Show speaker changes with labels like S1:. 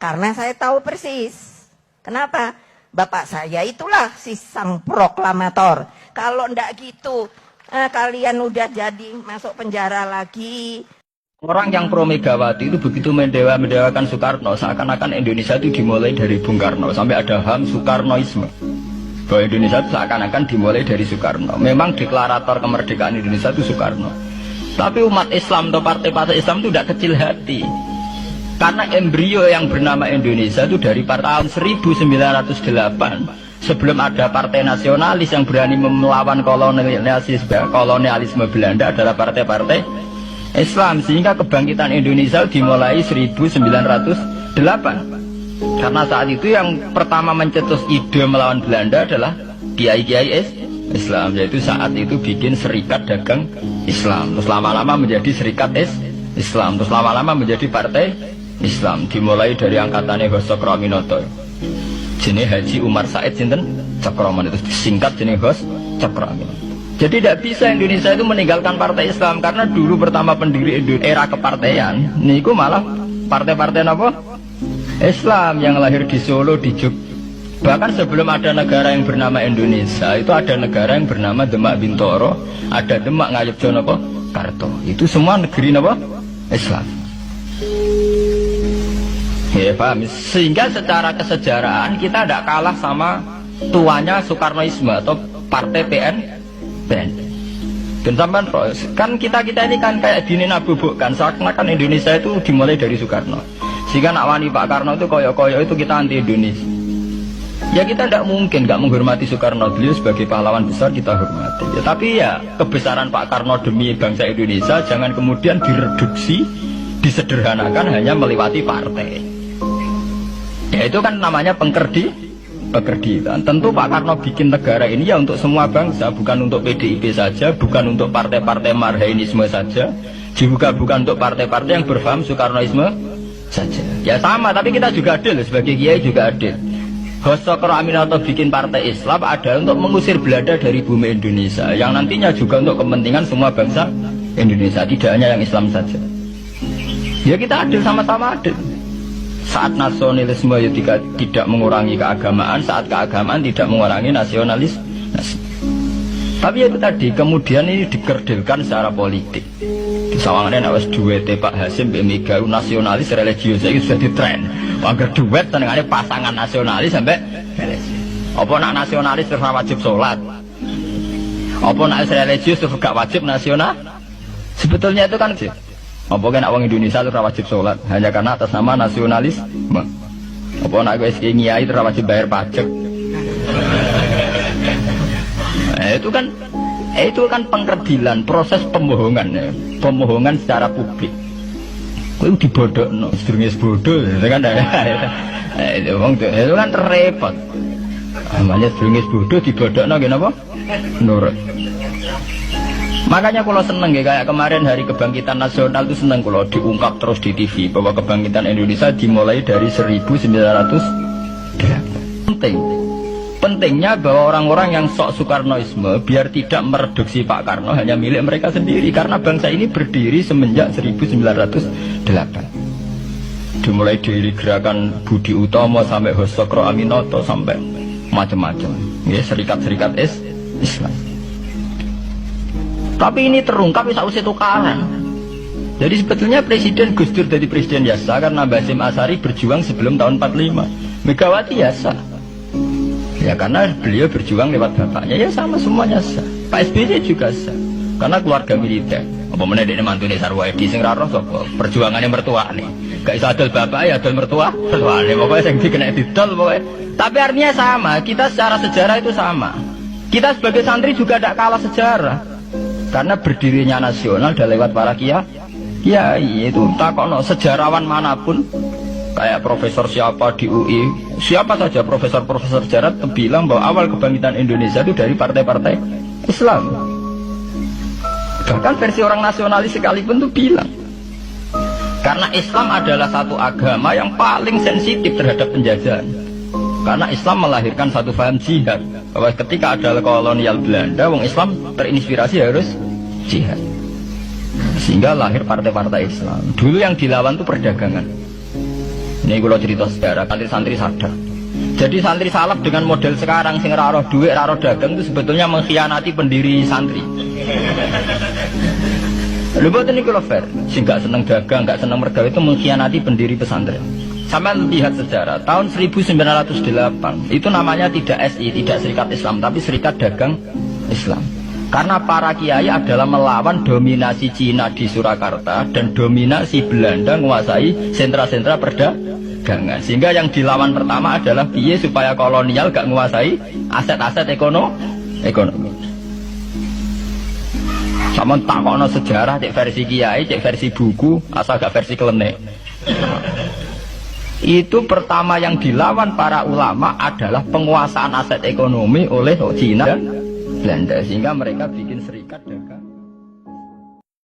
S1: Karena saya tahu persis. Kenapa? Bapak saya itulah si sang proklamator. Kalau ndak gitu, kalian udah jadi masuk penjara lagi.
S2: Orang yang pro Megawati itu begitu mendewakan Soekarno, seakan-akan Indonesia itu dimulai dari Bung Karno, sampai ada HAM Soekarnoisme. Bahwa Indonesia itu seakan-akan dimulai dari Soekarno. Memang deklarator kemerdekaan Indonesia itu Soekarno. Tapi umat Islam atau partai-partai Islam itu tidak kecil hati. Karena embrio yang bernama Indonesia itu dari tahun 1908. Sebelum ada partai nasionalis yang berani melawan kolonialisme Belanda adalah partai-partai Islam. Sehingga kebangkitan Indonesia dimulai 1908. Karena saat itu yang pertama mencetus ide melawan Belanda adalah kiai-kiai Islam. Yaitu saat itu bikin serikat dagang Islam. Terus lama-lama menjadi serikat Islam. Terus lama-lama menjadi partai Islam. Dimulai dari angkatannya Hos Cokroaminoto. Jenis Haji Umar Said sinten Cokroaminoto, itu disingkat jenis Hos Cokroaminoto. Jadi tidak bisa Indonesia itu meninggalkan partai Islam, karena dulu pertama pendiri era kepartaian niku malah partai-partai apa? Islam yang lahir di Solo, di Jogja. Bahkan sebelum ada negara yang bernama Indonesia, itu ada negara yang bernama Demak Bintoro, ada Demak Ngayogyakarta apa? Karto. Itu semua negeri apa? Islam. Ya paham. Sehingga secara kesejarahan kita tidak kalah sama tuanya Soekarnoisme atau partai PN. Dan sampean kan kita ini kan kayak dinabubukkan seakan-akan Indonesia itu dimulai dari Soekarno. Sehingga nak wani Pak Karno itu koyo-koyo itu kita anti Indonesia. Ya kita tidak mungkin nggak menghormati Soekarno, beliau sebagai pahlawan besar kita hormati. Ya, tapi ya kebesaran Pak Karno demi bangsa Indonesia jangan kemudian direduksi, disederhanakan hanya melewati partai. Ya itu kan namanya pekerditan. Tentu Pak Karno bikin negara ini ya untuk semua bangsa, bukan untuk PDIP saja, bukan untuk partai-partai marhainisme saja, juga bukan untuk partai-partai yang berpaham Soekarnoisme saja. Ya sama, tapi kita juga adil, sebagai kiai juga adil. Hos Cokroaminoto bikin partai Islam ada untuk mengusir Belanda dari bumi Indonesia, yang nantinya juga untuk kepentingan semua bangsa Indonesia, tidak hanya yang Islam saja. Ya kita adil, sama-sama adil. Saat nasionalisme ya tidak mengurangi keagamaan, saat keagamaan tidak mengurangi nasionalis. Tapi itu tadi kemudian ini dikerdilkan secara politik. Di sawangannya nawas duet Pak Hasim Mega nasionalis religius itu sudah ditren. Agar duet tenangane pasangan nasionalis sampai apa nak nasionalis terus wajib sholat, apa nak religius terus gak wajib nasional. Sebetulnya itu kan apa kan orang Indonesia itu wajib sholat hanya karena atas nama nasionalis. Apa nak gue ngiyai itu wajib bayar pajak. Itu kan pengkerdilan, proses pembohongan ya. Pembohongan secara publik. Itu dibodokno, sedurunge bodoh kan. Itu kan repot. Namanya sedurunge bodoh dibodokno nggih napa? Nurut. Makanya kalau seneng ya, kayak kemarin Hari Kebangkitan Nasional itu seneng kalau diungkap terus di TV bahwa kebangkitan Indonesia dimulai dari 1900. Pentingnya bahwa orang-orang yang sok Soekarnoisme biar tidak mereduksi Pak Karno hanya milik mereka sendiri, karena bangsa ini berdiri semenjak 1908. Dimulai dari gerakan Budi Utomo sampai Hos Cokroaminoto sampai macam-macam ya, serikat-serikat Islam. Tapi ini terungkap sausé tukaran. Jadi sebetulnya Presiden Gus Dur jadi presiden ya sah karena Basim Asari berjuang sebelum tahun 45. Megawati ya sah ya karena beliau berjuang lewat bapaknya, ya sama semuanya sah. Pak SBY juga sah karena keluarga militer. Apa meneh dekne mantune Sarwaedi sing ra roh sapa perjuangannya mertuane. Gak iso adol bapak ya adol mertuane. Pokoke sing dikena didol pokoke. Tapi artinya sama, kita secara sejarah itu sama. Kita sebagai santri juga tidak kalah sejarah. Karena berdirinya nasional adalah lewat para kiai. Itu takokno sejarawan manapun kayak profesor siapa di UI, siapa saja profesor sejarah bilang bahwa awal kebangkitan Indonesia itu dari partai-partai Islam. Bahkan versi orang nasionalis sekalipun itu bilang karena Islam adalah satu agama yang paling sensitif terhadap penjajahan. Karena Islam melahirkan satu paham jihad, bahwa ketika ada kolonial Belanda, wong Islam terinspirasi harus jihad. Sehingga lahir partai-partai Islam. Dulu yang dilawan itu perdagangan. Ini kalau cerita sejarah, santri-santri sadar. Jadi santri salaf dengan model sekarang sing ora roh duit, ora roh dagang itu sebetulnya mengkhianati pendiri santri. Lha boten niku lho fair, sing gak seneng dagang, gak seneng mergawe itu mengkhianati pendiri pesantren. Sampai lihat sejarah, tahun 1908 itu namanya tidak SI, tidak Serikat Islam, tapi Serikat Dagang Islam. Karena para kiai adalah melawan dominasi Cina di Surakarta dan dominasi Belanda menguasai sentra-sentra perdagangan. Sehingga yang dilawan pertama adalah piye supaya kolonial gak menguasai aset-aset ekonomi. Sama takono sejarah, cek versi kiai, cek versi buku, asal gak versi klenek. Itu pertama yang dilawan para ulama adalah penguasaan aset ekonomi oleh Cina dan Belanda, sehingga mereka bikin serikat.